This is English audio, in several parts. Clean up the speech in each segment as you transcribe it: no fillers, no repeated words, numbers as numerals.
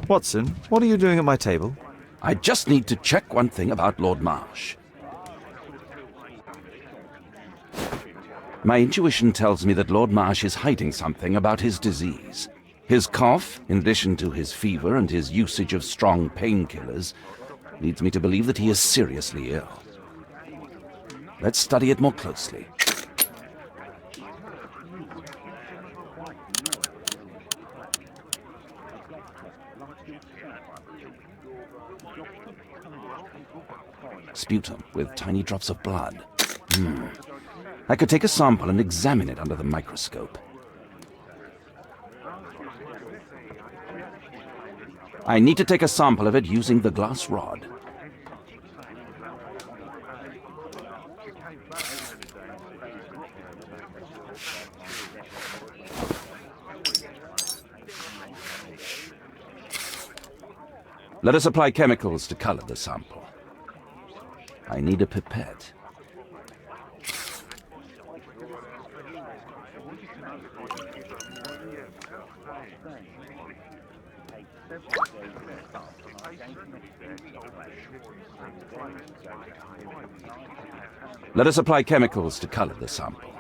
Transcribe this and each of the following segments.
Watson, what are you doing at my table? I just need to check one thing about Lord Marsh. My intuition tells me that Lord Marsh is hiding something about his disease. His cough, in addition to his fever and his usage of strong painkillers, leads me to believe that he is seriously ill. Let's study it more closely. Sputum with tiny drops of blood. I could take a sample and examine it under the microscope. I need to take a sample of it using the glass rod. Let us apply chemicals to color the sample. I need a pipette. Let us apply chemicals to color the sample.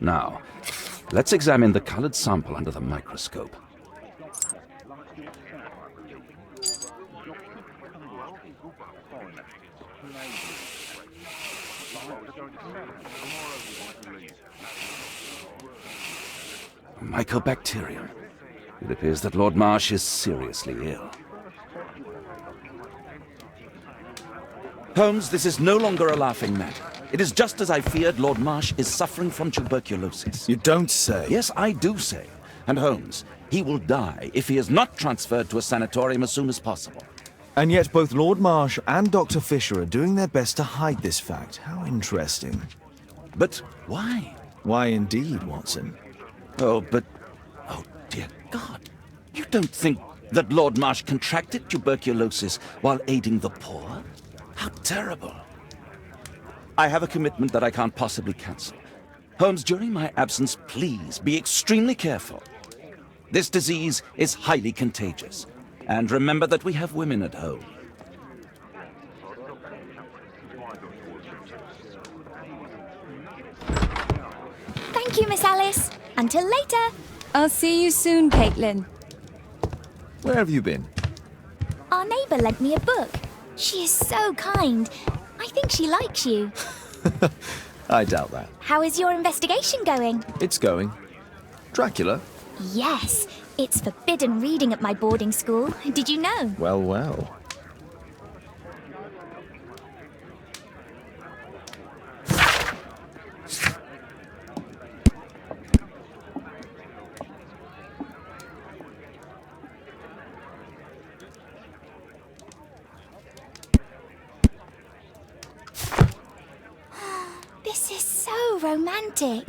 Now, let's examine the colored sample under the microscope. Mycobacterium. It appears that Lord Marsh is seriously ill. Holmes, this is no longer a laughing matter. It is just as I feared. Lord Marsh is suffering from tuberculosis. You don't say. Yes, I do say. And Holmes, he will die if he is not transferred to a sanatorium as soon as possible. And yet both Lord Marsh and Dr. Fisher are doing their best to hide this fact. How interesting. But why? Why indeed, Watson? Oh, dear God. You don't think that Lord Marsh contracted tuberculosis while aiding the poor? How terrible. I have a commitment that I can't possibly cancel. Holmes, during my absence, please be extremely careful. This disease is highly contagious. And remember that we have women at home. Thank you, Miss Alice. Until later. I'll see you soon, Caitlyn. Where have you been? Our neighbour lent me a book. She is so kind. I think she likes you. I doubt that. How is your investigation going? It's going. Dracula? Yes, it's forbidden reading at my boarding school. Did you know? Well, well. This is so romantic.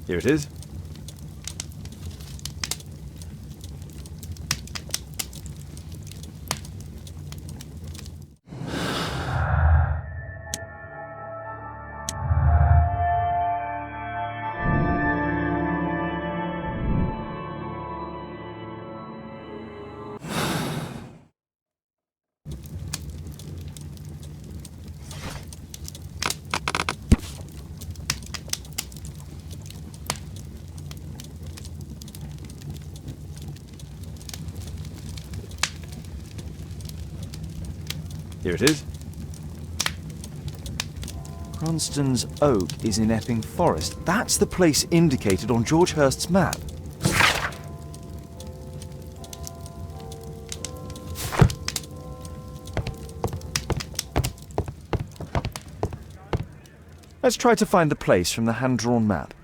Here it is. Here it is. Cranston's Oak is in Epping Forest. That's the place indicated on George Hurst's map. Let's try to find the place from the hand-drawn map.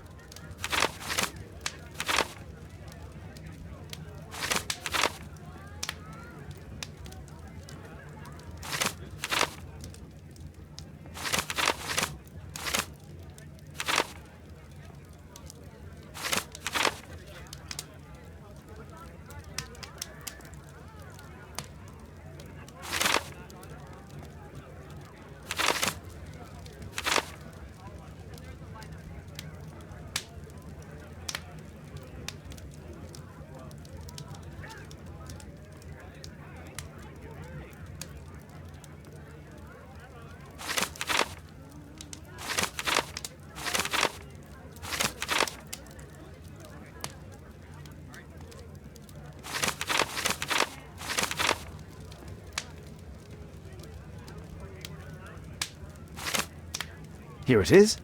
Here it is.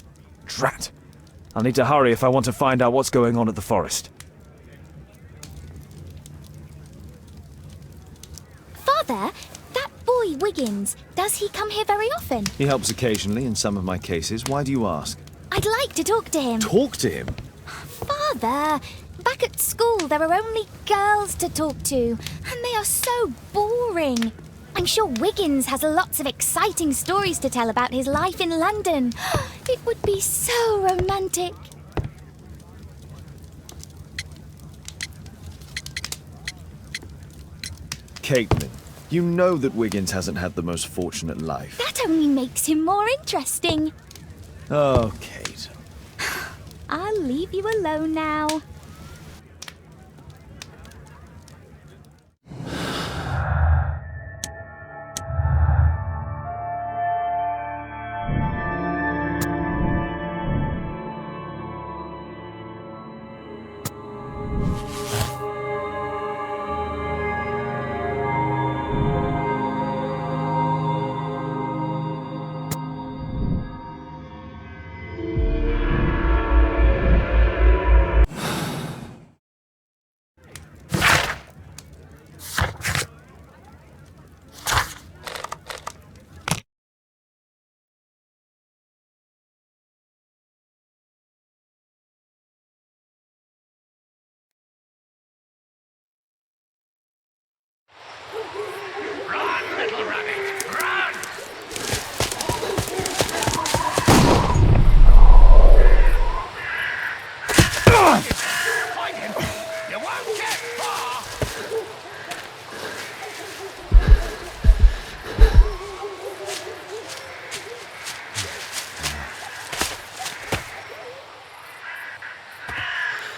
Drat. I'll need to hurry if I want to find out what's going on at the forest. Father, that boy Wiggins, does he come here very often? He helps occasionally in some of my cases. Why do you ask? I'd like to talk to him. Talk to him? Father, back at school there are only girls to talk to, and they are so boring. I'm sure Wiggins has lots of exciting stories to tell about his life in London. It would be so romantic. Caitlyn, you know that Wiggins hasn't had the most fortunate life. That only makes him more interesting. Oh, Kate. I'll leave you alone now.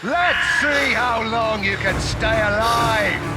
Let's see how long you can stay alive!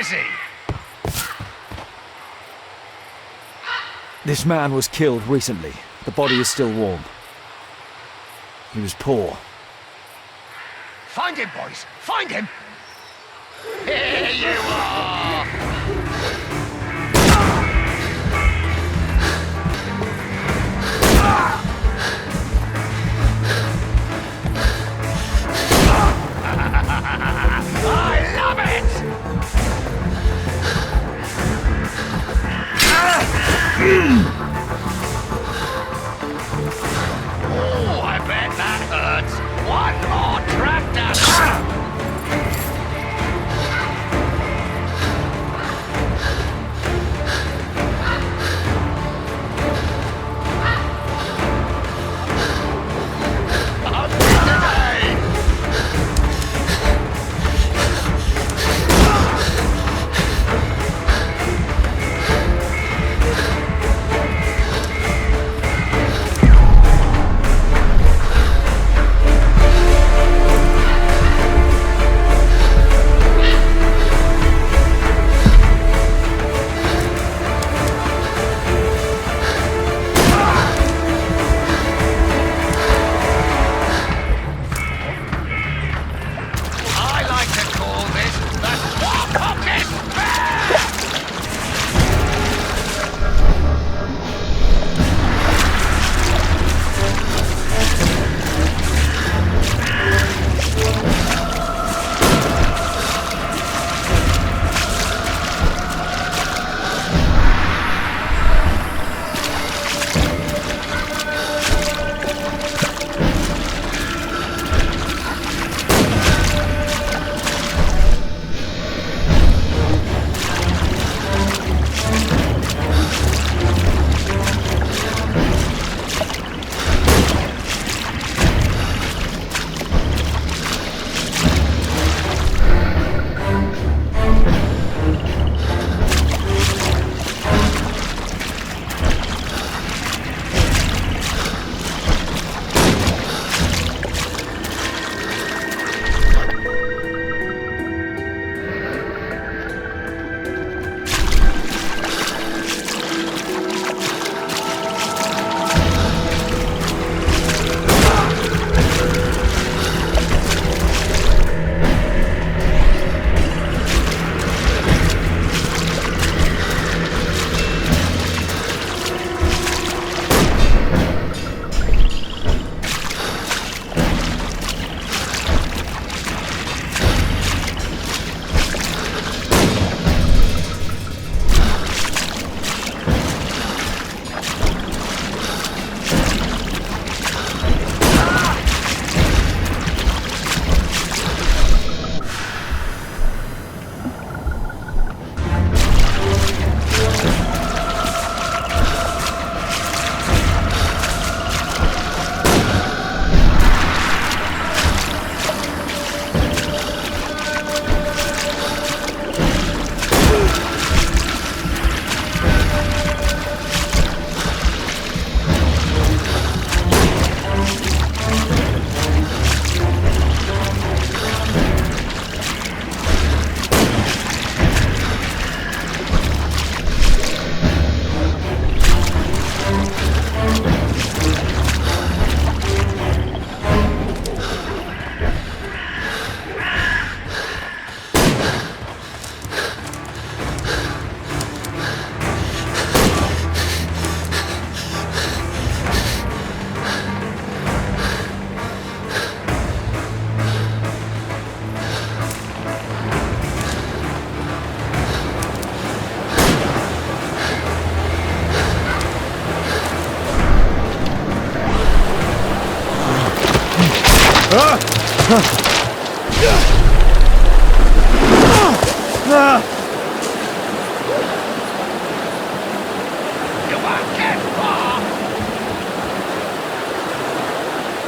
is he? This man was killed recently. The body is still warm. He was poor. Find him, boys! Find him! Here you are! I love it! Oh, I bet that hurts. One more track down.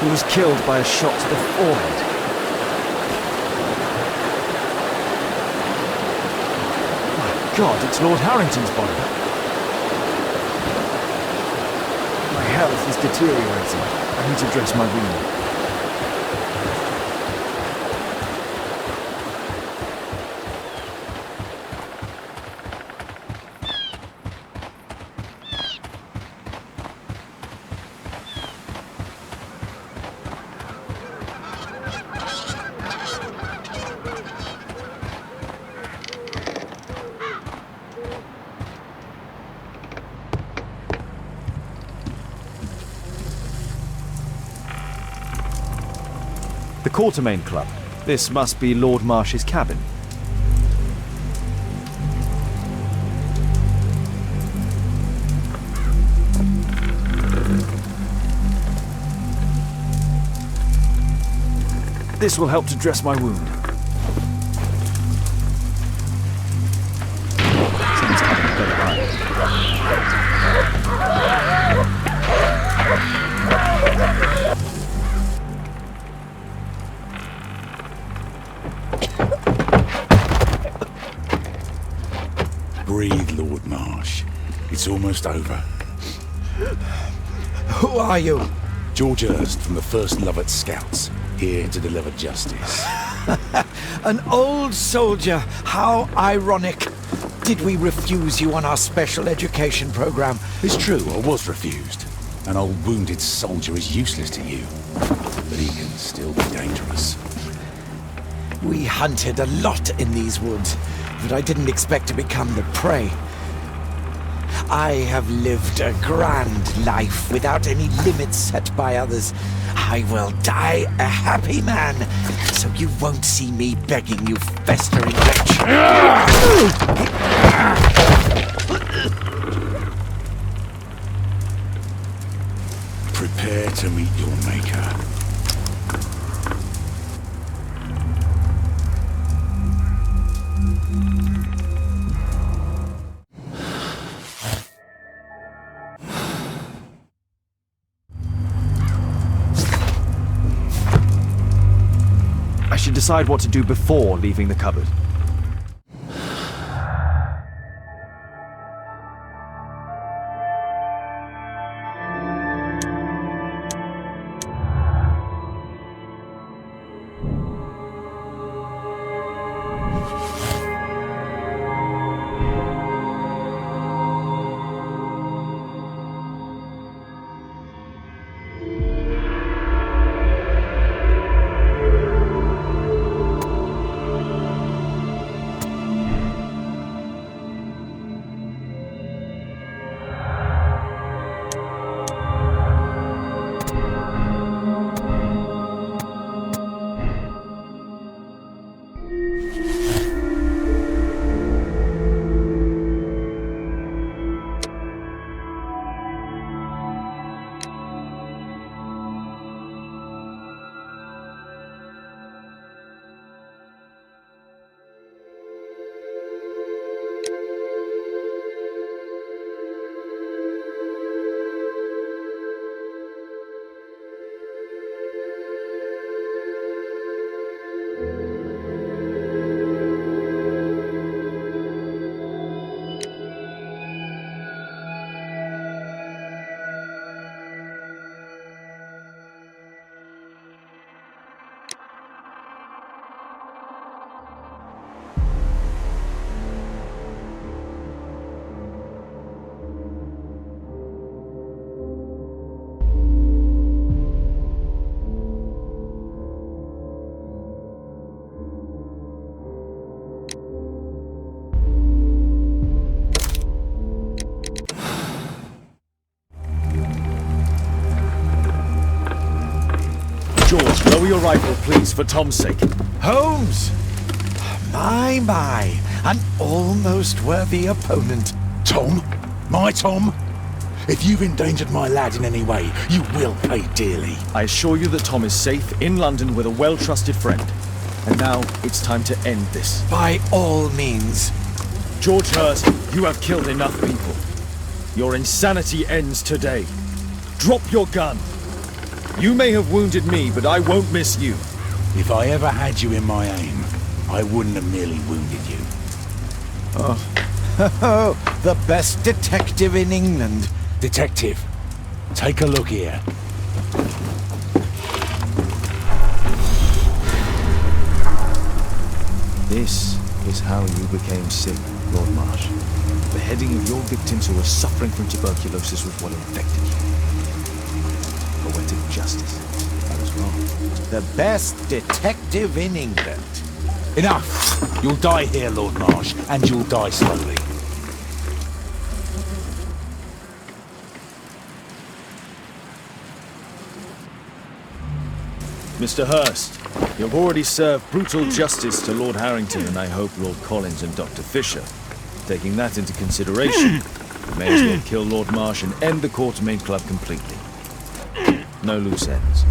He was killed by a shot to the forehead. My God, it's Lord Harrington's body. My health is deteriorating. I need to dress my wound. The Quartermain Club. This must be Lord Marsh's cabin. This will help to dress my wound. Someone's having a better eye. Breathe, Lord Marsh. It's almost over. Who are you? George Hurst from the 1st Lovett Scouts, here to deliver justice. An old soldier. How ironic. Did we refuse you on our special education program? It's true, I was refused. An old wounded soldier is useless to you, but he can still be dangerous. We hunted a lot in these woods, but I didn't expect to become the prey. I have lived a grand life without any limits set by others. I will die a happy man, so you won't see me begging you, festering wretch. Prepare to meet your maker. I should decide what to do before leaving the cupboard. George, lower your rifle, please, for Tom's sake. Holmes! My, an almost worthy opponent. Tom? My Tom? If you've endangered my lad in any way, you will pay dearly. I assure you that Tom is safe in London with a well-trusted friend. And now it's time to end this. By all means. George Hurst, you have killed enough people. Your insanity ends today. Drop your gun. You may have wounded me, but I won't miss you. If I ever had you in my aim, I wouldn't have merely wounded you. Oh, the best detective in England. Detective, take a look here. This is how you became sick, Lord Marsh. Beheading of your victims who were suffering from tuberculosis was what infected you. Poetic justice. I was wrong. The best detective in England. Enough! You'll die here, Lord Marsh, and you'll die slowly. Mr. Hurst, you've already served brutal justice to Lord Harrington and I hope Lord Collins and Dr. Fisher. Taking that into consideration, you may as well kill Lord Marsh and end the Quartermain Club completely. No loose ends.